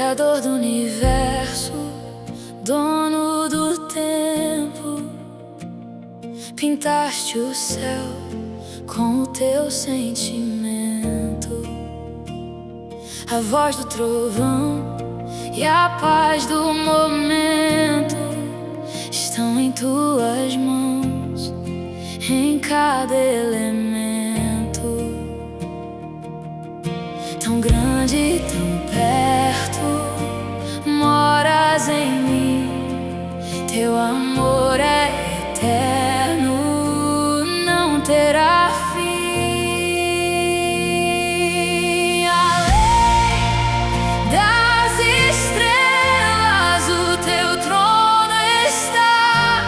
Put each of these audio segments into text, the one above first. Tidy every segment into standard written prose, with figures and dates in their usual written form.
Criador do universo, dono do tempo, pintaste o céu com o teu sentimento. A voz do trovão e a paz do momento estão em tuas mãos, em cada elemento. Tão grande e tão perto, moras em mim. Teu amor é eterno, não terá fim. Além das estrelas, o teu trono está,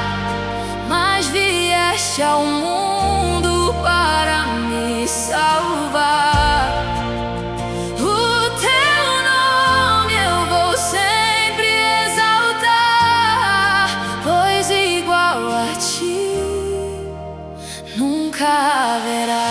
mas vieste ao mundo para me salvar. Nunca haverá.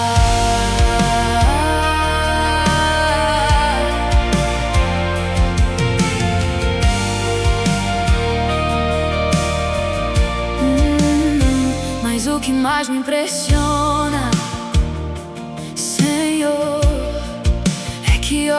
Mas o que mais me impressiona, Senhor, é que